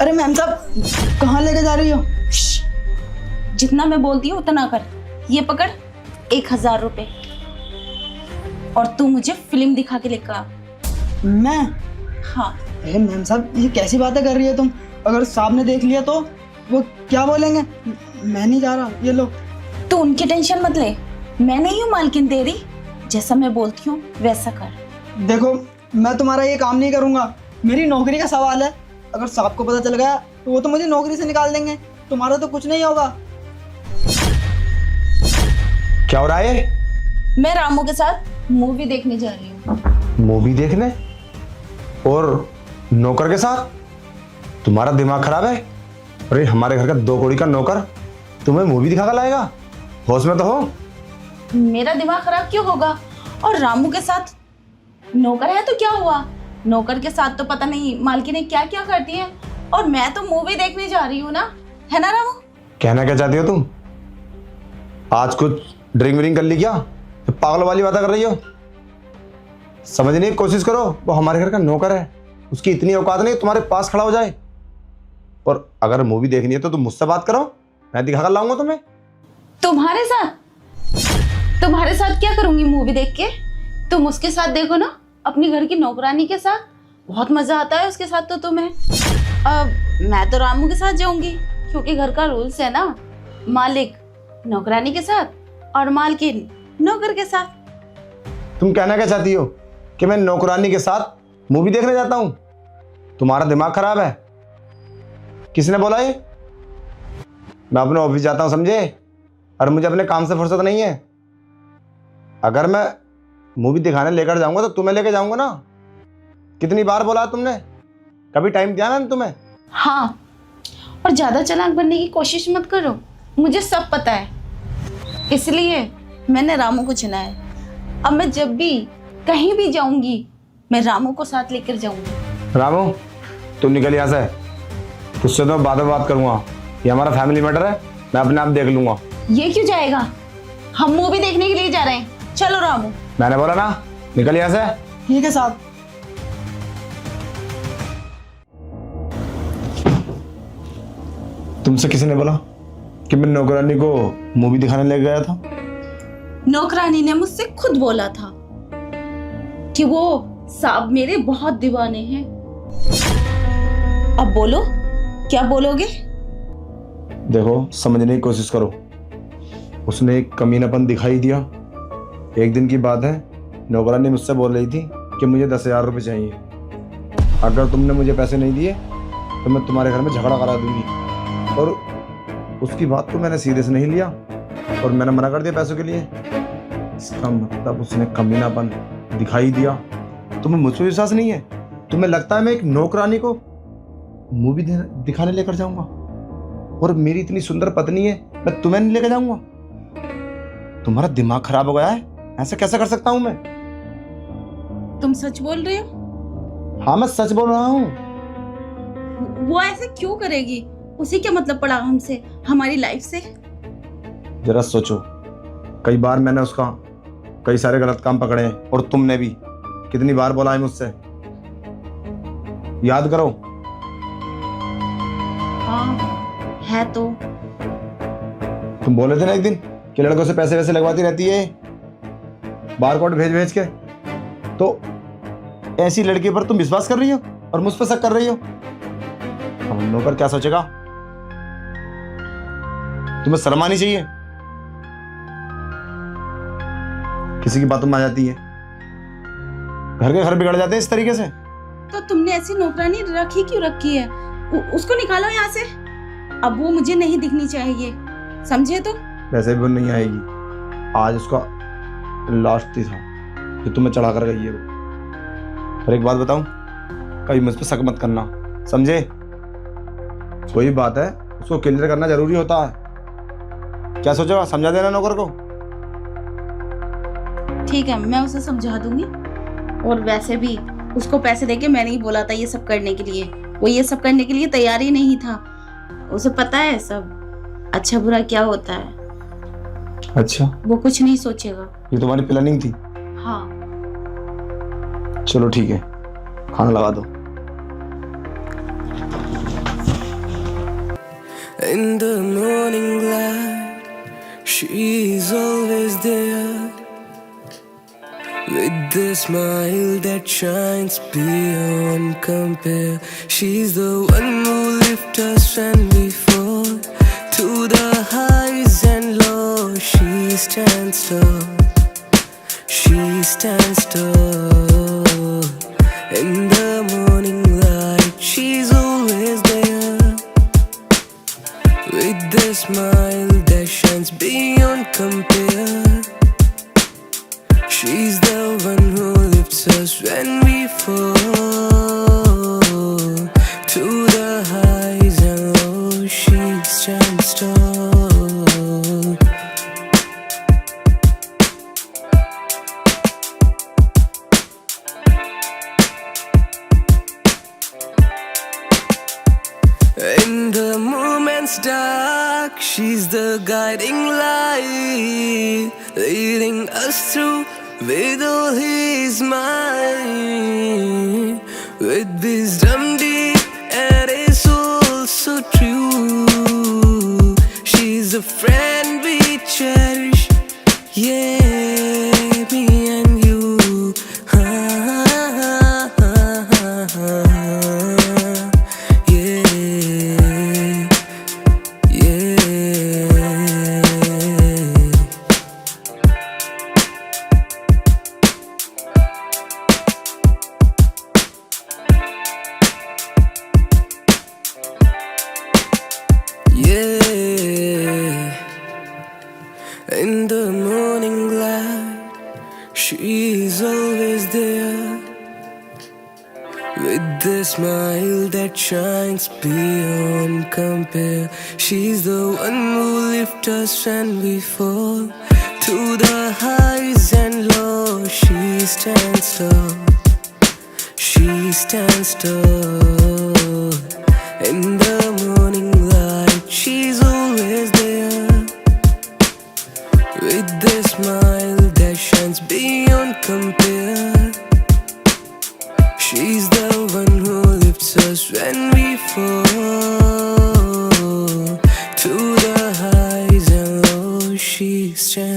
अरे मैम साहब, कहाँ लेके जा रही हो? जितना मैं बोलती हूँ उतना कर। ये पकड़ 1000 रुपए और तू मुझे फिल्म दिखा के लेकर आ। मैं? हाँ। अरे मैम साहब, ये कैसी बातें कर रही है तुम? अगर साहब ने देख लिया तो वो क्या बोलेंगे? मैं नहीं जा रहा, ये लो। तू उनकी टेंशन मत ले, मैं नहीं हूँ मालकिन तेरी। जैसा मैं बोलती हूँ वैसा कर। देखो, मैं तुम्हारा ये काम नहीं करूँगा, मेरी नौकरी का सवाल है। अगर साहब को पता चल गया तो वो तो मुझे नौकरी से निकाल देंगे, तुम्हारा तो कुछ नहीं होगा। क्या हो रहा है? मैं रामू के साथ मूवी देखने जा रही हूँ। मूवी देखने? और नौकर के साथ? तुम्हारा दिमाग खराब है? अरे हमारे घर का 2 कौड़ी का नौकर तुम्हें मूवी दिखा कर लाएगा? होश में तो हो? मेरा दिमाग खराब क्यों होगा? और रामू के साथ नौकर है तो क्या हुआ? नौकर के साथ तो पता नहीं मालकिन क्या क्या करती है, और मैं तो मूवी देखने जा रही हूँ ना, है ना रामू? कहना क्या चाहती हो तुम? आज कुछ ड्रिंक व्रिंक कर ली क्या? तो पागल वाली बातें कर रही हो। समझने की कोशिश करो, वो हमारे घर का नौकर है, उसकी इतनी औकात नहीं तुम्हारे पास खड़ा हो जाए। और अगर मूवी देखनी है तो तुम मुझसे बात करो, मैं दिखा कर लाऊंगा तुम्हें। तुम्हारे साथ? तुम्हारे साथ क्या करूंगी मूवी देख के? तुम उसके साथ देखो ना, अपनी घर की नौकरानी के साथ। बहुत मजा आता है उसके साथ तो तुम्हें। अब मैं तो रामू के साथ जाऊंगी, क्योंकि घर का रूल्स है ना, मालिक नौकरानी के साथ और मालकिन नौकर के साथ। तुम कहना क्या चाहती हो कि मैं नौकरानी के साथ मूवी देखने जाता हूं? तुम्हारा दिमाग खराब है? किसने बोला ये? मैं अपने ऑफिस जाता हूं, समझे? और मुझे अपने काम से फुर्सत नहीं है। अगर मैं मूवी दिखाने लेकर जाऊंगा तो तुम्हें लेकर जाऊंगा ना। कितनी बार बोला तुमने? कभी टाइम दिया ना तुम्हें? हाँ, और ज्यादा चालाक बनने की कोशिश मत करो, मुझे सब पता है। इसलिए मैंने रामू को चुना है। अब मैं जब भी कहीं भी जाऊंगी, मैं रामू को साथ लेकर जाऊंगी। रामू, तुम निकल यहाँ से। तुझसे तो बाद में बात करूंगा, ये हमारा फैमिली मैटर है, मैं अपने आप देख लूंगा। ये क्यों जाएगा? हम मूवी देखने के लिए जा रहे हैं, चलो रामू। मैंने बोला ना, निकल यहाँ से। ठीक है साहब। तुमसे किसी ने बोला कि मैं नौकरानी को मूवी दिखाने ले गया था? नौकरानी ने मुझसे खुद बोला था कि वो साहब मेरे बहुत दीवाने हैं। अब बोलो, क्या बोलोगे? देखो, समझने की कोशिश करो। उसने एक कमीनापन दिखाई दिया। एक दिन की बात है, नौकरानी मुझसे बोल रही थी कि मुझे 10,000 रुपये चाहिए। अगर तुमने मुझे पैसे नहीं दिए तो मैं तुम्हारे घर में झगड़ा करा दूंगी। और उसकी बात को मैंने सीरियस नहीं लिया और मैंने मना कर दिया पैसों के लिए। इसका मतलब उसने कमीनापन दिखाई दिया। तुम्हें मुझ पर विश्वास नहीं है? तुम्हें लगता है मैं एक नौकरानी को मूवी दिखाने लेकर जाऊंगा? और मेरी इतनी सुंदर पत्नी है, मैं तुम्हें नहीं लेकर जाऊंगा? तुम्हारा दिमाग खराब हो गया है? ऐसा कैसे कर सकता हूं मैं? तुम सच बोल रहे हो? हाँ, मैं सच बोल रहा हूँ। वो ऐसे क्यों करेगी? उसे क्या मतलब पड़ा हमसे, हमारी लाइफ से? जरा सोचो, कई बार मैंने उसका कई सारे गलत काम पकड़े हैं, और तुमने भी कितनी बार बोला है मुझसे। याद करो। हाँ है तो। तुम बोले थे ना एक दिन कि लड़कों से पैसे वैसे लगवाती रहती है, बार कोड भेज भेज के। तो ऐसी लड़की पर तुम विश्वास कर रही हो और मुझ पर शक कर रही हो। हम नौकर क्या सोचेगा? तुम्हें शर्म आनी चाहिए। किसी की बातों में आ जाती है, घर के घर बिगड़ जाते हैं इस तरीके से। तो तुमने ऐसी नौकरानी रखी क्यों रखी है? उसको निकालो यहाँ से। अब वो मुझे नहीं दिखनी चाहिए, समझे? तो वैसे भी वो नहीं आएगी। आज उसका लास्ट ही था जो तुम्हें चढ़ा कर गई है वो। और एक बात बताऊं, कभी मुझ पर शक मत करना, समझे? कोई बात है उसको क्लियर करना जरूरी होता है। क्या सोचोगा? समझा देना नौकर को। ठीक है, मैं उसे समझा दूंगी। और वैसे भी उसको पैसे देके मैंने ही बोला था ये सब करने के लिए। वो ये सब करने के लिए तैयार ही नहीं था। उसे पता है सब अच्छा बुरा क्या होता है। अच्छा, वो कुछ नहीं सोचेगा। ये तुम्हारी प्लानिंग थी? हाँ। चलो ठीक है, खाना लगा दो। In the morning light, she's always there, with the smile that shines beyond compare. She's the one who lifts us when we fall to the highs and lows. She stands tall, she stands tall. In the morning light, she's always there, with the smile that shines beyond compare. She's the one who lifts us when we fall to the highs and lows. She stands tall. In the moment's dark, she's the guiding light, leading us through with all His might, with wisdom deep and a soul so true. She's a friend we cherish, yeah, me and you. In the morning light, she's always there, with the smile that shines beyond compare. She's the one who lifts us when we fall to the highs and lows. She stands tall, she stands tall. In the morning light, she's always there, with the smile that shines beyond compare. She's the one who lifts us when we fall to the highs and lows. She stands